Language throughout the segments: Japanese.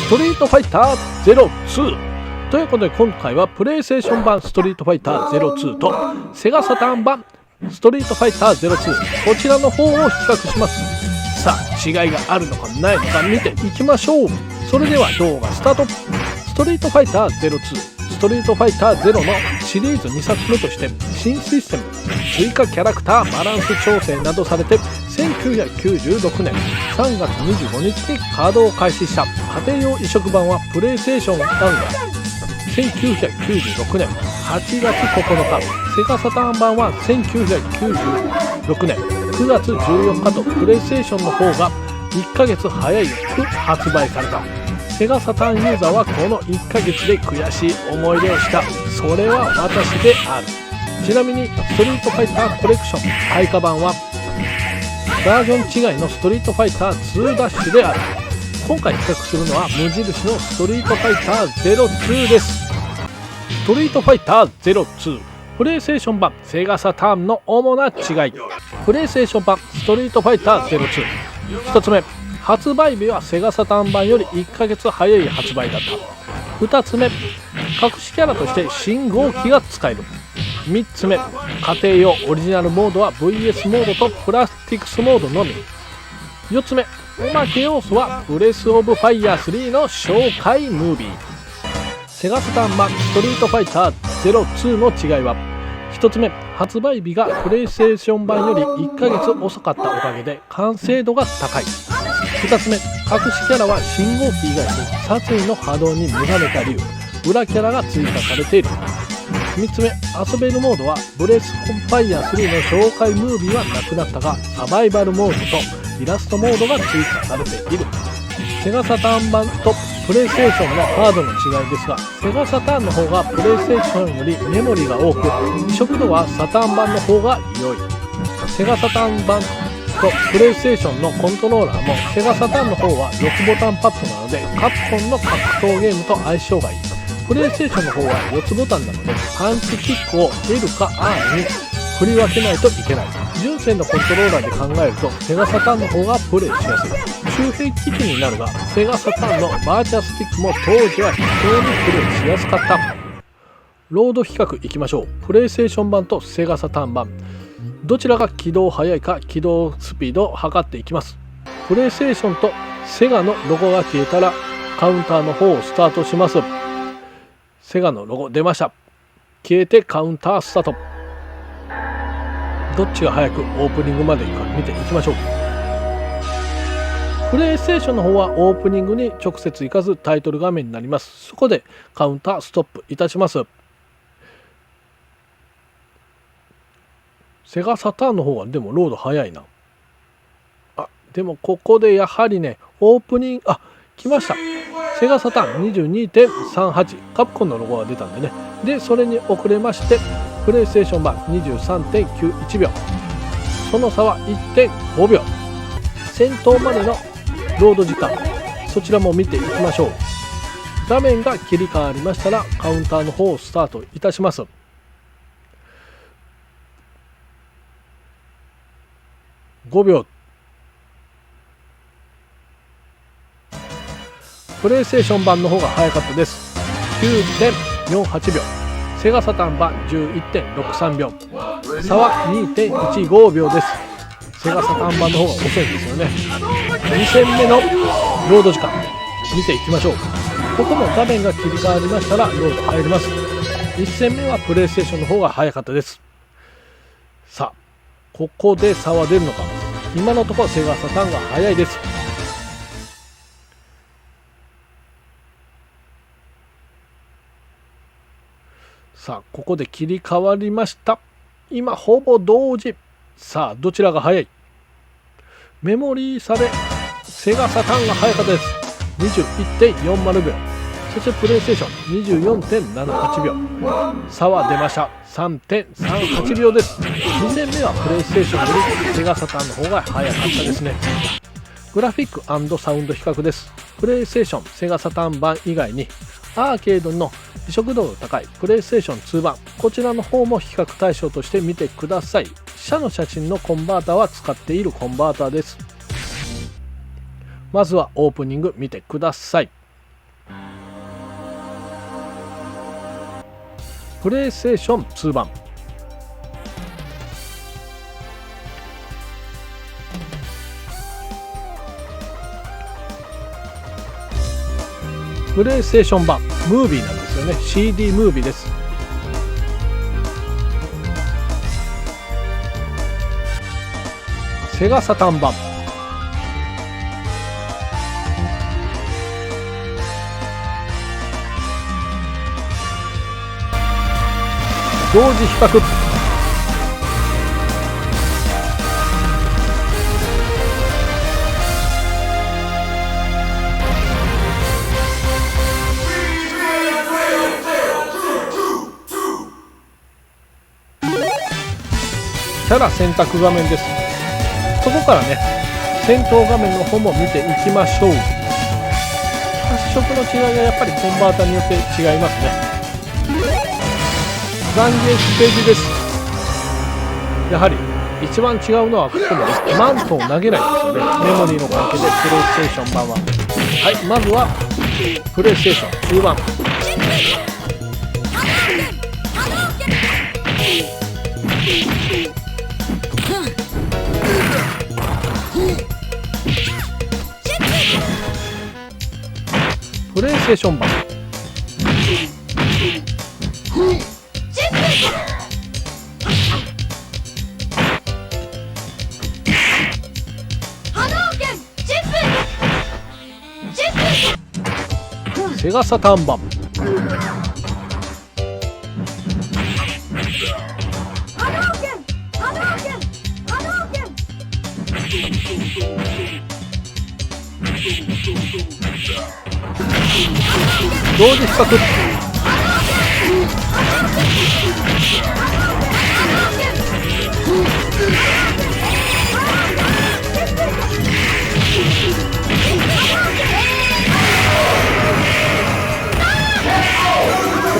ストリートファイター02ということで、今回はプレイステーション版ストリートファイター02とセガサターン版ストリートファイター02、こちらの方を比較します。さあ、違いがあるのかないのか見ていきましょう。それでは動画スタート。ストリートファイター02、ストリートファイター0のシリーズ2作目として新システム、追加キャラクターバランス調整などされて1996年3月25日に稼働を開始した。家庭用移植版はプレイステーション1が1996年8月9日、セガサターン版は1996年9月14日とプレイステーションの方が1ヶ月早く発売された。セガサターンユーザーはこの1ヶ月で悔しい思い出をした。それは私である。ちなみにストリートファイターコレクション対価版はバージョン違いのストリートファイター2ダッシュである。今回比較するのは無印のストリートファイター02です。ストリートファイター02、プレイステーション版セガサターンの主な違い。プレイステーション版ストリートファイター02、1つ目、発売日はセガサターン版より1ヶ月早い発売だった。2つ目、隠しキャラとして信号機が使える。3つ目、家庭用オリジナルモードは VS モードとプラスティクスモードのみ。4つ目、おまけ要素はブレスオブファイヤー3の紹介ムービー。セガサターン版ストリートファイター02の違いは、1つ目、発売日がプレイステーション版より1ヶ月遅かったおかげで完成度が高い。2つ目、隠しキャラは信号機以外に殺意の波動に目覚めた理由、裏キャラが追加されている。3つ目、遊べるモードはブレスオブファイヤー3の紹介ムービーはなくなったが、サバイバルモードとイラストモードが追加されている。セガサターン版とプレイステーションのハードの違いですが、セガサターンの方がプレイステーションよりメモリが多く、移植度はサターン版の方が良い。セガサターン版とプレイステーションのコントローラーもセガサターンの方は6ボタンパッドなのでカプコンの格闘ゲームと相性がいい。プレイステーションの方は4つボタンなのでパンチキックを L か R に振り分けないといけない。純正のコントローラーで考えるとセガサターンの方がプレイしやすい。周辺機器になるが、セガサターンのバーチャスティックも当時は非常にプレイしやすかった。ロード比較いきましょう。プレイステーション版とセガサターン版、どちらが起動早いか起動スピードを測っていきます。プレイステーションとセガのロゴが消えたらカウンターの方をスタートします。セガのロゴ出ました。消えてカウンタースタート。どっちが早くオープニングまで行くか見ていきましょう。プレイステーションの方はオープニングに直接行かずタイトル画面になります。そこでカウンターストップいたします。セガサターンの方はでもロード早いな。でもここでやはりね、オープニング来ました。セガサターン 22.38 カプコンのロゴが出たんでね。でそれに遅れましてプレイステーション版 23.91 秒、その差は 1.5 秒。戦闘までのロード時間、そちらも見ていきましょう。画面が切り替わりましたらカウンターの方をスタートいたします。5秒。プレイステーション版の方が早かったです。 9.48 秒。セガサターン版 11.63 秒。差は 2.15 秒です。セガサターン版の方が遅いんですよね。2戦目のロード時間見ていきましょう。ここも画面が切り替わりましたらロード入ります。1戦目はプレイステーションの方が早かったです。さあここで差は出るのか。今のところセガサターンが早いです。さあここで切り替わりました。今ほぼ同時。さあどちらが早い。メモリー差でセガサターンが早かったです。 21.40 秒。そしてプレイステーション 24.78 秒。差は出ました。 3.38 秒です。2戦目はプレイステーションよりセガサターンの方が早かったですね。グラフィック&サウンド比較です。プレイステーションセガサターン版以外にアーケードの移植度の高いプレイステーション2版、こちらの方も比較対象として見てください。下の写真のコンバータは使っているコンバータです。まずはオープニング見てください。プレイステーション2版。プレイステーション版ムービーなんですよね。 CD ムービーです。セガサターン版。同時比較。キャラ選択画面です。そこからね、戦闘画面の方も見ていきましょう。発色の違いがやっぱりコンバータによって違いますね。残芸ステージです。やはり一番違うのはここもマントを投げないですよね。メモリーの関係でプレイステーション版は。はい、まずはプレイステーション2版。プレイステーション版。セガサターン版。同時比較。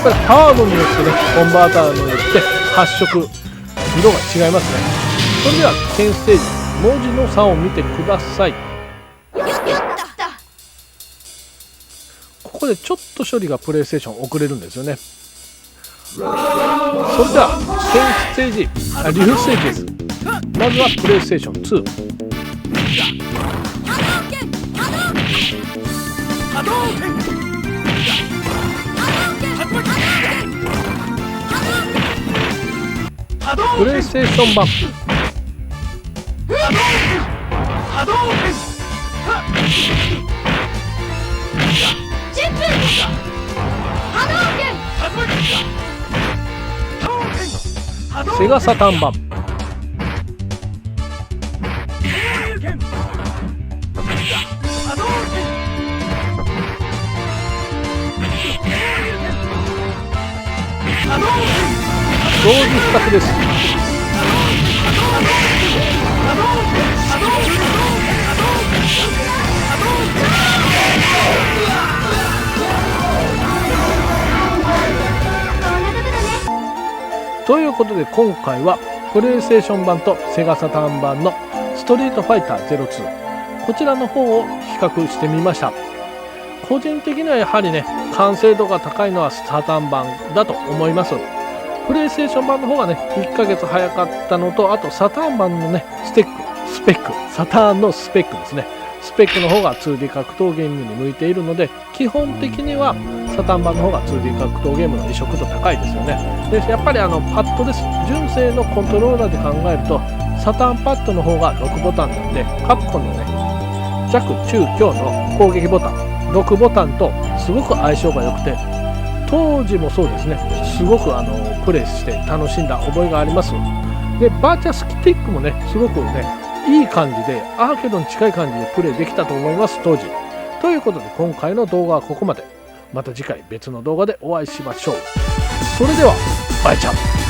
やっぱりハードによってね、コンバーターによって発色色が違いますね。それでは10ステージ文字の差を見てください。ここでちょっと処理がプレイステーション遅れるんですよね。それでは10ステージリフステージです。まずはプレイステーション2。プレイステーション版。セガサターン版。同時比較です。ということで今回はプレイステーション版とセガサターン版のストリートファイター02こちらの方を比較してみました。個人的にはやはりね、完成度が高いのはサターン版だと思います。プレイステーション版の方がね1ヶ月早かったのと、あとサターン版のねスペックサターンのスペックですね。スペックの方が 2D 格闘ゲームに向いているので、基本的にはサターン版の方が 2D 格闘ゲームの移植度高いですよね。でやっぱりパッドです。純正のコントローラーで考えるとサターンパッドの方が6ボタンなんで、カプコンのね弱中強の攻撃ボタン6ボタンとすごく相性が良くて、当時もそうですね、すごくプレイして楽しんだ覚えがあります。でバーチャスティックもねすごくねいい感じでアーケードに近い感じでプレイできたと思います当時。ということで今回の動画はここまで。また次回別の動画でお会いしましょう。それではバイチャン。